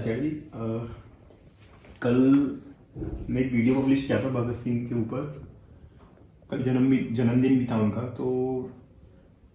आचार्य जी, कल मैं एक वीडियो पब्लिश किया था भगत सिंह के ऊपर। कल जन्मदिन भी था उनका, तो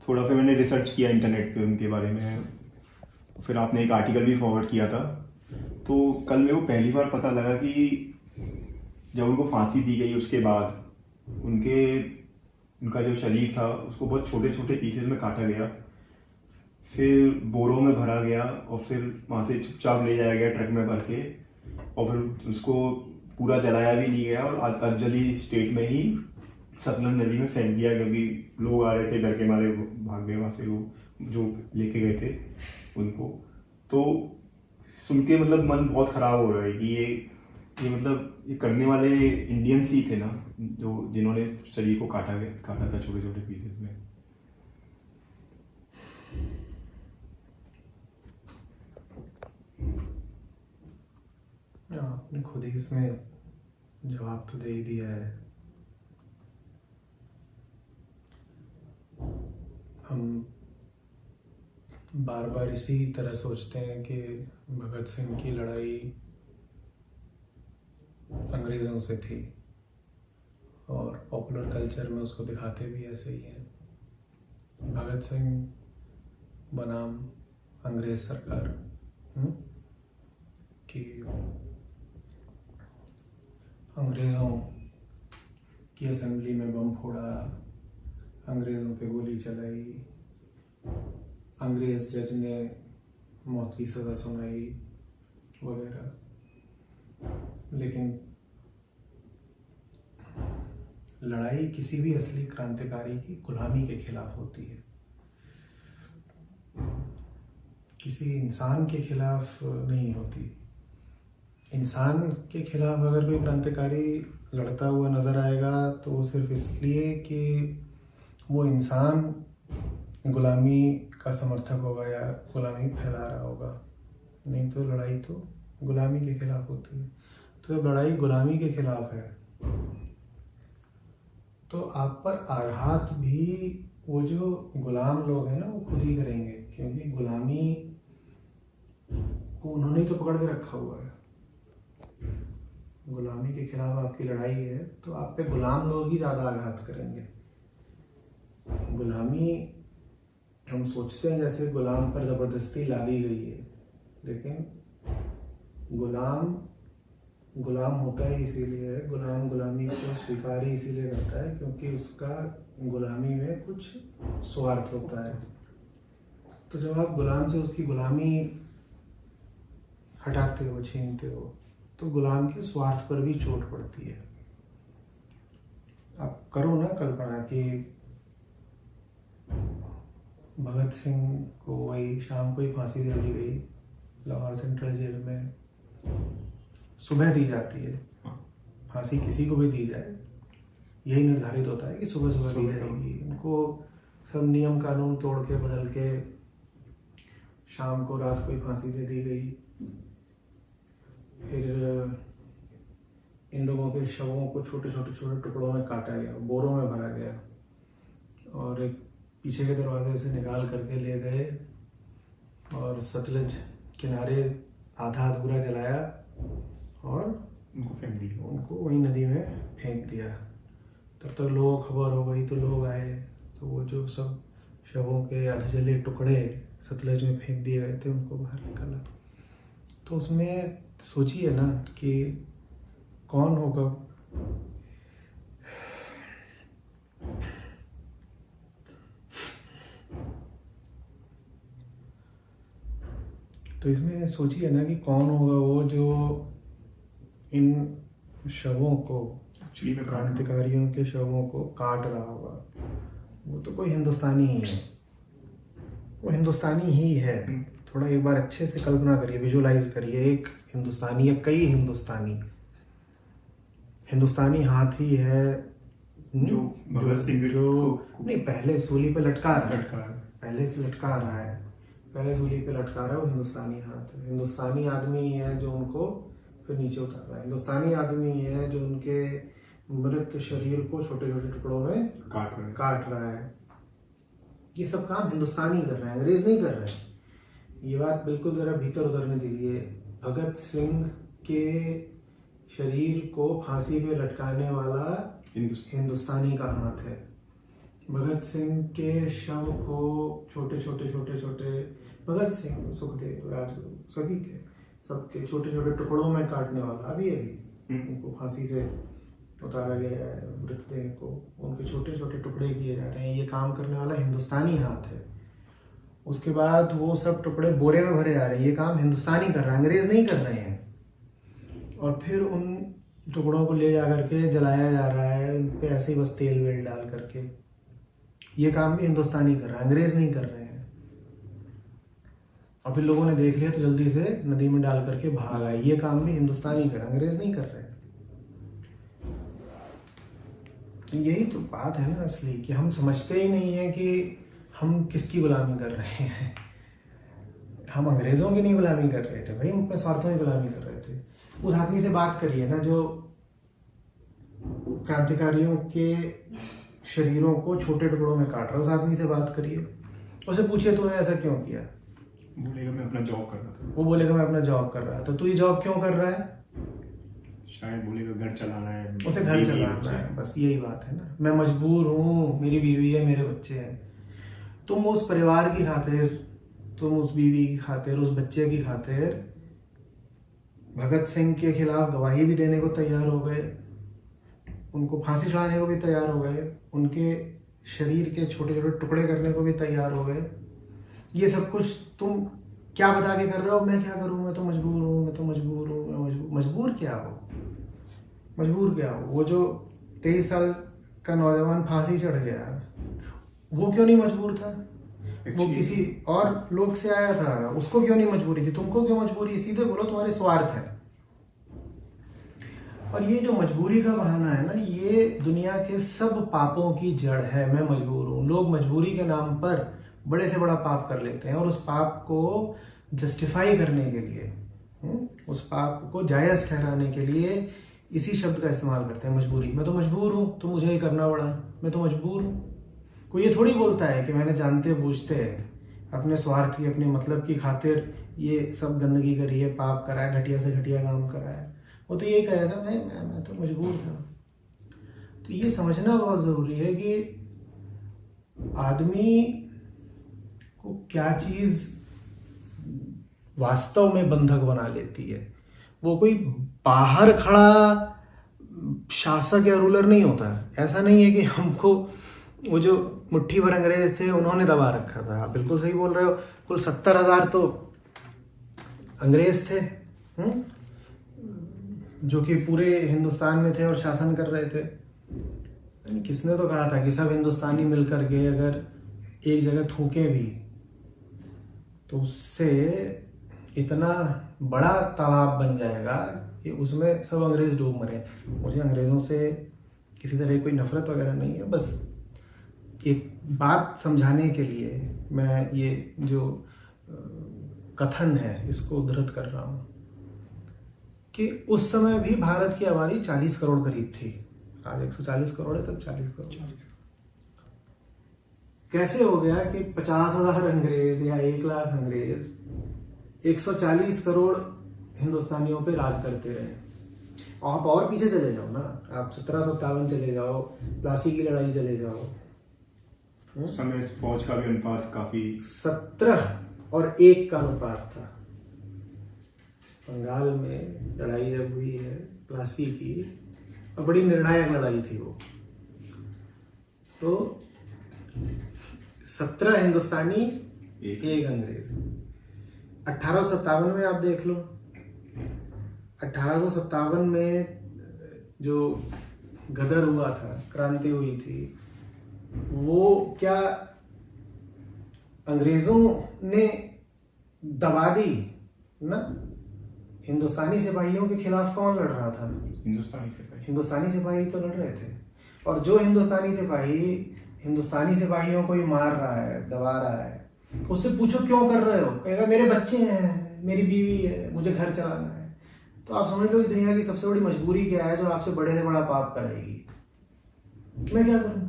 थोड़ा फिर मैंने रिसर्च किया इंटरनेट पे उनके बारे में। फिर आपने एक आर्टिकल भी फॉरवर्ड किया था, तो कल मेरे को पहली बार पता लगा कि जब उनको फांसी दी गई उसके बाद उनका जो शरीर था उसको बहुत छोटे छोटे पीसेस में काटा गया, फिर बोरों में भरा गया और फिर वहाँ से चुपचाप ले जाया गया ट्रक में भर के, और फिर उसको पूरा जलाया भी नहीं गया और अधजली स्टेट में ही सतलज नदी में फेंक दिया, क्योंकि लोग आ रहे थे, डर के मारे भाग गए वहाँ से लोग जो लेके गए थे उनको। तो सुन के मतलब मन बहुत ख़राब हो रहा है कि ये मतलब ये करने वाले इंडियंस ही थे ना, जिन्होंने शरीर को काटा था छोटे छोटे पीसेस में। आपने खुद ही इसमें जवाब तो दे ही दिया है। हम बार बार इसी तरह सोचते हैं कि भगत सिंह की लड़ाई अंग्रेज़ों से थी और पॉपुलर कल्चर में उसको दिखाते भी ऐसे ही हैं। भगत सिंह बनाम अंग्रेज सरकार कि अंग्रेज़ों की असेंबली में बम फोड़ा, अंग्रेज़ों पे गोली चलाई, अंग्रेज़ जज ने मौत की सज़ा सुनाई वगैरह। लेकिन लड़ाई किसी भी असली क्रांतिकारी की गुलामी के खिलाफ होती है, किसी इंसान के खिलाफ नहीं होती। इंसान के खिलाफ अगर कोई क्रांतिकारी लड़ता हुआ नजर आएगा तो सिर्फ इसलिए कि वो इंसान गुलामी का समर्थक होगा या गुलामी फैला रहा होगा, नहीं तो लड़ाई तो गुलामी के खिलाफ होती है। तो जब लड़ाई गुलामी के खिलाफ है तो आप पर आघात भी वो जो गुलाम लोग हैं ना वो खुद ही करेंगे, क्योंकि गुलामी को उन्होंने ही तो पकड़ के रखा हुआ है। गुलामी के खिलाफ आपकी लड़ाई है तो आप पे गुलाम लोग ही ज़्यादा आघात करेंगे। गुलामी हम सोचते हैं जैसे गुलाम पर ज़बरदस्ती ला दी गई है, लेकिन गुलाम होता ही इसीलिए है, गुलाम गुलामी को स्वीकार ही इसीलिए करता है क्योंकि उसका गुलामी में कुछ स्वार्थ होता है। तो जब आप गुलाम से उसकी गुलामी हटाते हो, छीनते हो, तो गुलाम के स्वार्थ पर भी चोट पड़ती है। आप करो ना कल्पना कि भगत सिंह को वही शाम को ही फांसी दे दी गई लाहौर सेंट्रल जेल में, सुबह दी जाती है। फांसी किसी को भी दी जाए यही निर्धारित होता है कि सुबह सुबह दी जाएगी। इनको सब नियम कानून तोड़ के बदल के शाम को रात को ही फांसी दे दी गई। फिर इन लोगों के शवों को छोटे छोटे टुकड़ों में काटा गया, बोरों में भरा गया और एक पीछे के दरवाजे से निकाल करके ले गए और सतलज किनारे आधा अधूरा जलाया और उनको वही नदी में फेंक दिया। तब तक लोगों को खबर हो गई तो लोग आए, तो वो जो सब शवों के अधजले टुकड़े सतलज में फेंक दिए गए थे उनको बाहर निकाला। तो उसमें सोचिए ना कि कौन होगा तो इसमें सोचिए ना कि कौन होगा वो जो इन शवों को, क्रांतिकारियों के शवों को काट रहा होगा। वो तो कोई हिंदुस्तानी ही है, वो हिंदुस्तानी ही है। थोड़ा एक बार अच्छे से कल्पना करिए, विजुलाइज करिए, एक हिंदुस्तानी या कई हिंदुस्तानी हाथी है जो भगत सिंह जो नहीं पहले सूली पे लटका रहा है, पहले से लटका रहा है, पहले सूली पे लटका रहा है, वो हिंदुस्तानी हाथ है। हिंदुस्तानी आदमी है जो उनको फिर नीचे उतार रहा है, हिंदुस्तानी आदमी है जो उनके मृत शरीर को छोटे छोटे टुकड़ों में काट रहा है। ये सब काम हिंदुस्तानी कर रहे हैं, अंग्रेज नहीं कर रहे हैं। ये बात बिल्कुल जरा भीतर उतरने दीजिए। भगत सिंह के शरीर को फांसी पे लटकाने वाला हिंदुस्तानी का हाथ है। भगत सिंह के शव को छोटे भगत सिंह, सुखदेव, राजगुरु, सभी के सबके छोटे छोटे टुकड़ों में काटने वाला अभी उनको फांसी से उतारा गया है। मृतदेह को उनके छोटे छोटे टुकड़े किए जा रहे हैं। ये काम करने वाला हिंदुस्तानी हाथ है। उसके बाद वो सब टुकड़े बोरे में भरे जा रहे हैं। ये काम हिंदुस्तानी कर रहा है, अंग्रेज नहीं कर रहे हैं। और फिर उन टुकड़ों को ले जा करके जलाया जा रहा है, उन पे ऐसे ही बस तेल वेल डाल करके। ये काम भी हिंदुस्तानी कर रहा है, अंग्रेज नहीं कर रहे हैं। और फिर लोगों ने देख लिया तो जल्दी से नदी में डाल करके भाग आए। ये काम भी हिंदुस्तानी कर रहा है, अंग्रेज नहीं कर रहे हैं। यही तो बात है ना असली, कि हम समझते ही नहीं है कि हम किसकी गुलामी कर रहे हैं। हम अंग्रेजों की नहीं गुलामी कर रहे थे भाई, हम अपने स्वार्थों की गुलामी कर रहे थे। उस आदमी से बात करिए ना जो क्रांतिकारियों के शरीरों को छोटे टुकड़ों में काट रहा है, उस आदमी से बात करिए। उसे पूछिए तूने ऐसा क्यों किया। बोलेगा मैं अपना जॉब कर रहा था। वो बोलेगा मैं अपना जॉब कर रहा था। तो ये जॉब क्यों कर रहा है? शायद बोलेगा घर चलाना है, उसे घर चलाना है, बस यही बात है ना। मैं मजबूर हूँ, मेरी बीवी है, मेरे बच्चे हैं। तुम उस परिवार की खातिर, तुम उस बीवी की खातिर, उस बच्चे की खातिर भगत सिंह के खिलाफ गवाही भी देने को तैयार हो गए, उनको फांसी चढ़ाने को भी तैयार हो गए, उनके शरीर के छोटे छोटे टुकड़े करने को भी तैयार हो गए। ये सब कुछ तुम क्या बता के कर रहे हो? मैं क्या करूं, मैं तो मजबूर हूं, मैं तो मजबूर हूं, मैं मजबूर क्या हो? मजबूर क्या हो? वो जो 23 साल का नौजवान फांसी चढ़ गया, वो क्यों नहीं मजबूर था? वो किसी और लोग से आया था, उसको क्यों नहीं मजबूरी थी? तुमको क्यों मजबूरी? सीधे बोलो तुम्हारे स्वार्थ है। और ये जो मजबूरी का बहाना है ना, ये दुनिया के सब पापों की जड़ है। मैं मजबूर हूं। लोग मजबूरी के नाम पर बड़े से बड़ा पाप कर लेते हैं और उस पाप को जस्टिफाई करने के लिए, उस पाप को जायज ठहराने के लिए इसी शब्द का इस्तेमाल करते हैं, मजबूरी। मैं तो मजबूर हूं, तो मुझे ही करना पड़ा, मैं तो मजबूर हूं। कोई ये थोड़ी बोलता है कि मैंने जानते बूझते अपने स्वार्थ की, अपने मतलब की खातिर ये सब गंदगी करी है, पाप करा है, घटिया से घटिया काम करा है। वो तो यही कहेगा मैं तो मजबूर था। तो ये समझना बहुत जरूरी है कि आदमी को क्या चीज वास्तव में बंधक बना लेती है। वो कोई बाहर खड़ा शासक या रूलर नहीं होता। ऐसा नहीं है कि हमको वो जो मुट्ठी भर अंग्रेज थे उन्होंने दबा रखा था। आप बिल्कुल सही बोल रहे हो। कुल 70,000 तो अंग्रेज थे, जो कि पूरे हिंदुस्तान में थे और शासन कर रहे थे। किसने तो कहा था कि सब हिंदुस्तानी मिलकर के अगर एक जगह थूके भी तो उससे इतना बड़ा तालाब बन जाएगा कि उसमें सब अंग्रेज डूब मरे। मुझे अंग्रेजों से किसी तरह कोई नफरत वगैरह नहीं है, बस एक बात समझाने के लिए मैं ये जो कथन है इसको उद्धृत कर रहा हूं कि उस समय भी भारत की आबादी 40 करोड़ करीब थी। आज 140 करोड़ है, तब 40 करोड़। कैसे हो गया कि 50,000 अंग्रेज या 1 लाख अंग्रेज 140 करोड़ हिंदुस्तानियों पे राज करते रहे? आप और पीछे चले जाओ ना, आप 1757 चले जाओ, प्लासी की लड़ाई चले जाओ। समय फौज का भी अनुपात काफी 17 और 1 का अनुपात था। बंगाल में लड़ाई जब हुई है प्लासी की, और बड़ी निर्णायक लड़ाई थी वो, तो 17 हिंदुस्तानी 1 अंग्रेज। 1857 में आप देख लो, 1857 में जो गदर हुआ था, क्रांति हुई थी, वो क्या अंग्रेजों ने दबा दी ना? हिंदुस्तानी सिपाहियों के खिलाफ कौन लड़ रहा था? हिंदुस्तानी सिपाही तो लड़ रहे थे। और जो हिंदुस्तानी सिपाहियों को ही मार रहा है, दबा रहा है, उससे पूछो क्यों कर रहे हो? कहेगा मेरे बच्चे हैं, मेरी बीवी है, मुझे घर चलाना है। तो आप समझ लो कि दुनिया की सबसे बड़ी मजबूरी क्या है जो आपसे बड़े से बड़ा पाप कराएगी। मैं क्या करूं?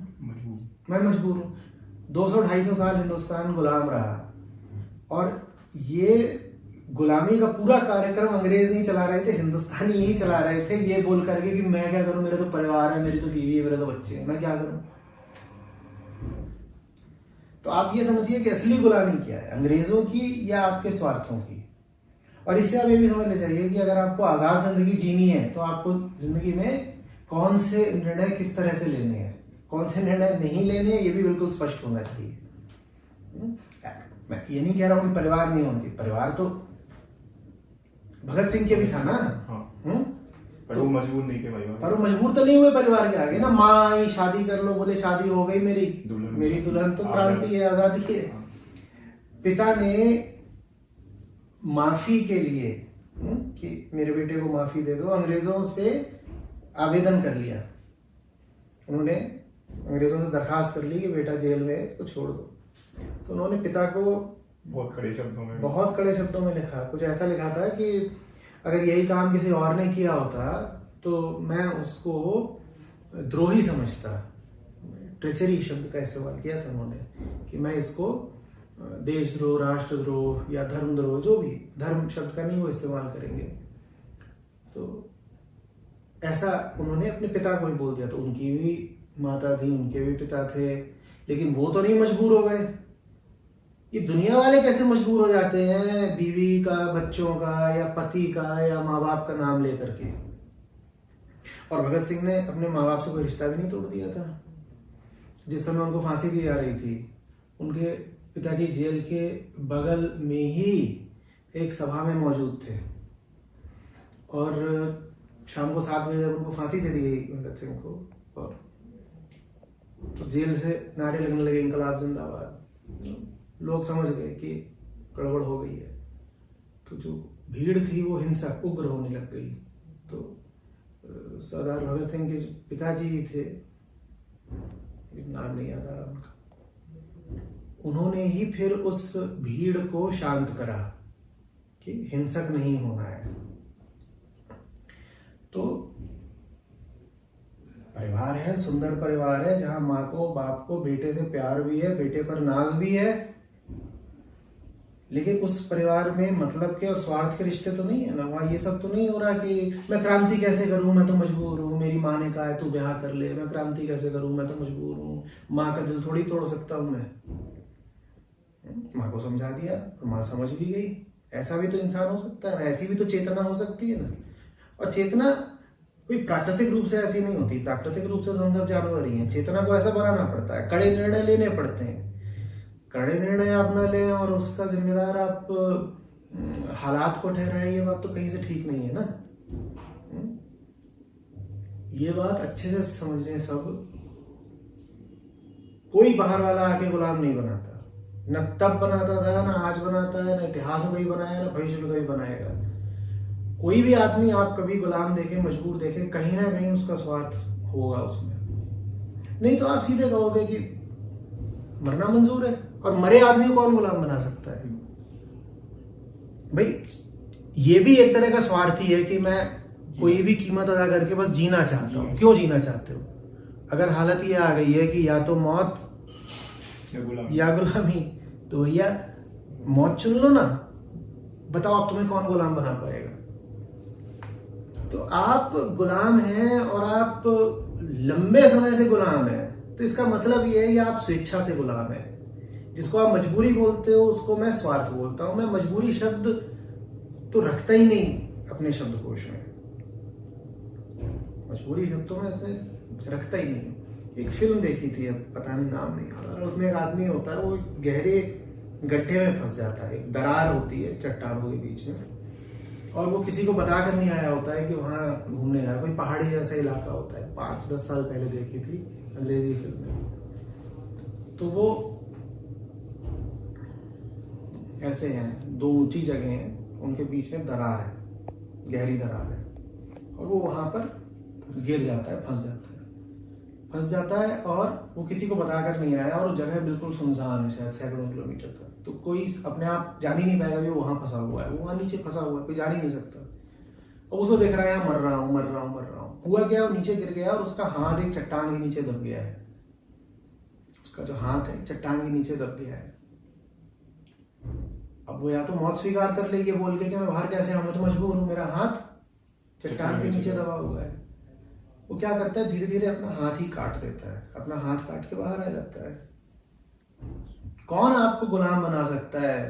मैं मजबूर हूं। 200-250 साल हिंदुस्तान गुलाम रहा और ये गुलामी का पूरा कार्यक्रम अंग्रेज नहीं चला रहे थे, हिंदुस्तानी यही चला रहे थे, ये बोल करके कि मैं क्या करूं, मेरे तो परिवार है, मेरी तो बीवी है, मेरे तो बच्चे हैं, मैं क्या करूं। तो आप ये समझिए कि असली गुलामी क्या है, अंग्रेजों की या आपके स्वार्थों की। और इससे आप ये भी समझ ले जाइए कि अगर आपको आजाद जिंदगी जीनी है तो आपको जिंदगी में कौन से निर्णय किस तरह से लेने हैं, कौन से निर्णय नहीं लेने हैं, ये भी बिल्कुल स्पष्ट होना चाहिए। मैं ये नहीं कह रहा हूं कि परिवार नहीं होंगे, परिवार तो भगत सिंह के भी था ना। हाँ। पर वो मजबूर नहीं थे भाई, पर वो मजबूर तो नहीं हुए परिवार के आगे ना। माँ आई शादी कर लो, बोले शादी हो गई मेरी दुल्हन तो क्रांति है, आजादी है। पिता ने माफी के लिए कि मेरे बेटे को माफी दे दो, अंग्रेजों से आवेदन कर लिया। उन्होंने अंग्रेजों से दरखास्त कर ली कि बेटा जेल में है, इसको छोड़ दो। तो उन्होंने पिता को बहुत कड़े शब्दों में लिखा। कुछ ऐसा लिखा था कि अगर यही काम किसी और ने किया होता तो मैं उसको द्रोही समझता। ट्रेचरी शब्द का इस्तेमाल किया था उन्होंने कि मैं इसको देशद्रोह, राष्ट्रद्रोह या धर्मद्रोह, जो भी, धर्म शब्द का नहीं वो इस्तेमाल करेंगे। तो ऐसा उन्होंने अपने पिता को ही बोल दिया। तो उनकी भी माता थी, उनके भी पिता थे, लेकिन वो तो नहीं मजबूर हो गए। ये दुनिया वाले कैसे मजबूर हो जाते हैं बीवी का, बच्चों का, या पति का, या माँ बाप का नाम लेकर के। और भगत सिंह ने अपने माँ बाप से कोई रिश्ता भी नहीं तोड़ दिया था। जिस समय उनको फांसी दी जा रही थी, उनके पिताजी जेल के बगल में ही एक सभा में मौजूद थे। और शाम को 7 बजे जब उनको फांसी दे दी गई भगत सिंह को, और तो जेल से नारे लगने लगे, इंकलाब जिंदाबाद। लोग समझ गए कि गड़बड़ हो गई है। तो जो भीड़ थी वो हिंसक, उग्र होने लग गई। तो सरदार भगत सिंह के पिताजी थे, नाम नहीं याद आ रहा उनका, उन्होंने ही फिर उस भीड़ को शांत करा कि हिंसक नहीं होना है। तो परिवार है, सुंदर परिवार है, जहां माँ को, बाप को, बेटे से प्यार भी है, बेटे पर नाज भी है, लेकिन उस परिवार में मतलब के और स्वार्थ के रिश्ते तो नहीं है ना। वहां ये सब तो नहीं हो रहा कि मैं क्रांति कैसे करूं, मैं तो मजबूर हूं, मेरी माँ ने कहा है तू ब्याह कर ले, मैं क्रांति कैसे करूं, मैं तो मजबूर हूं, माँ का दिल थोड़ी तोड़ सकता हूं मैं। माँ को समझा दिया और माँ समझ भी गई। ऐसा भी तो इंसान हो सकता है ना, ऐसी भी तो चेतना हो सकती है ना। और चेतना कोई प्राकृतिक रूप से ऐसी नहीं होती, प्राकृतिक रूप से तो हम सब जानवर ही हैं। चेतना को ऐसा बनाना पड़ता है, कड़े निर्णय लेने पड़ते हैं। कड़े निर्णय आप ना लें और उसका जिम्मेदार आप हालात को ठहराएं, ये बात तो कहीं से ठीक नहीं है ना। ये बात अच्छे से समझें सब। कोई बाहर वाला आके गुलाम नहीं बनाता, न तब बनाता था, न आज बनाता है, न इतिहास में कभी बनाया, न भविष्य में कभी बनाएगा। कोई भी आदमी आप कभी गुलाम देखे, मजबूर देखे, कहीं ना कहीं उसका स्वार्थ होगा उसमें। नहीं तो आप सीधे कहोगे कि मरना मंजूर है, और मरे आदमी को कौन गुलाम बना सकता है भाई। ये भी एक तरह का स्वार्थ ही है कि मैं कोई भी कीमत अदा करके बस जीना चाहता हूं। क्यों जीना चाहते हो? अगर हालत ये आ गई है कि या तो मौत या गुलामी, तो भैया मौत चुन लो ना। बताओ आप तुम्हें कौन गुलाम बना पाएगा? तो आप गुलाम हैं और आप लंबे समय से गुलाम हैं, तो इसका मतलब ये है कि आप स्वेच्छा से गुलाम हैं। जिसको आप मजबूरी बोलते हो उसको मैं स्वार्थ बोलता हूं। मैं मजबूरी शब्द तो रखता ही नहीं अपने शब्दकोश में, मजबूरी शब्द तो मैं इसमें रखता ही नहीं। एक फिल्म देखी थी, अब पता नहीं नाम नहीं आ रहा, उसमें एक आदमी होता है, वो गहरे गड्ढे में फंस जाता है। एक दरार होती है चट्टानों के बीच में, और वो किसी को बता कर नहीं आया होता है कि वहां घूमने जा, कोई पहाड़ी जैसा इलाका होता है। 5-10 साल पहले देखी थी अंग्रेजी फिल्म। तो वो ऐसे हैं, 2 ऊंची जगह हैं, उनके बीच में दरार है, गहरी दरार है, और वो वहां पर गिर जाता है, फंस जाता है, और वो किसी को बताकर नहीं आया, और जगह बिल्कुल सुनसान है, शायद सैकड़ों किलोमीटर तक। तो कोई अपने आप जान ही नहीं पाएगा कि वो वहां फंसा हुआ है, वो वहां नीचे फंसा हुआ है, कोई जान ही नहीं सकता। और उसको देख रहा है, मर रहा हूं। हुआ क्या, वो नीचे गिर गया और उसका हाथ एक चट्टान के नीचे दब गया है। उसका जो हाथ है चट्टान के नीचे दब गया है। अब वो या तो मौत स्वीकार कर ले ये बोल के कि मैं बाहर कैसे आऊं, मैं तो मजबूर हूं, मेरा हाथ चट्टान के नीचे दबा हुआ है। वो क्या करता है, धीरे धीरे अपना हाथ ही काट देता है, अपना हाथ काट के बाहर आ जाता है। कौन आपको गुलाम बना सकता है?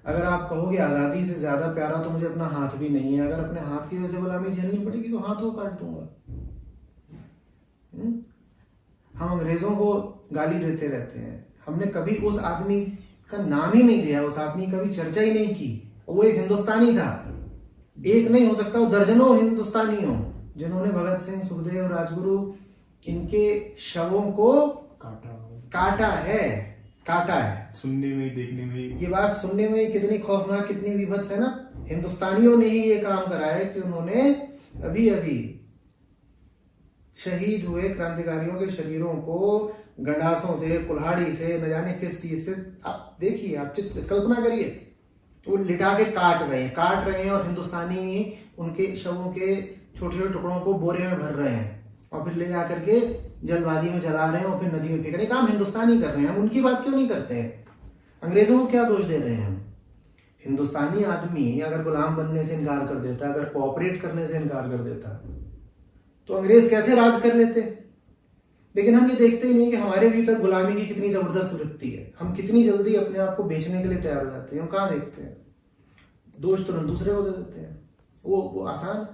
अगर आप कहोगे आजादी से ज्यादा प्यारा तो मुझे अपना हाथ भी नहीं है, अगर अपने हाथ की वजह से गुलामी झेलनी पड़ेगी तो हाथ वो काट दूंगा। हम अंग्रेजों को गाली देते रहते हैं, हमने कभी उस आदमी का नाम ही नहीं लिया, उस आदमी का कभी चर्चा ही नहीं की। वो एक हिंदुस्तानी था, एक नहीं हो सकता, वो दर्जनों हिंदुस्तानी हो जिन्होंने भगत सिंह, सुखदेव, राजगुरु इनके शवों को काटा है। सुनने में, देखने में, ये बात सुनने में कितनी खौफनाक, कितनी विभत्स है ना। हिंदुस्तानियों ने ही ये काम करा है कि उन्होंने अभी अभी शहीद हुए क्रांतिकारियों के शरीरों को गंडासों से, कुल्हाड़ी से, न जाने किस चीज से, आप देखिए, आप चित्र कल्पना करिए, वो लिटा के काट रहे हैं और हिंदुस्तानी उनके शवों के छोटे छोटे टुकड़ों को बोरे में भर रहे हैं और फिर ले जाकर के जलबाजी में जला रहे हैं और फिर नदी में फेंक रहे हैं। काम हिंदुस्तानी कर रहे हैं, हम उनकी बात क्यों नहीं करते हैं? अंग्रेजों को क्या दोष दे रहे हैं हम? हिंदुस्तानी आदमी अगर गुलाम बनने से इनकार कर देता, अगर कोऑपरेट करने से इनकार कर देता, तो अंग्रेज कैसे राज कर लेते? लेकिन हम ये देखते ही नहीं कि हमारे भीतर गुलामी की कितनी जबरदस्त वृत्ति है, हम कितनी जल्दी अपने आप को बेचने के लिए तैयार हो जाते हैं। हम कहाँ देखते हैं? दोष तुरंत दूसरे को दे देते हैं। वो आसान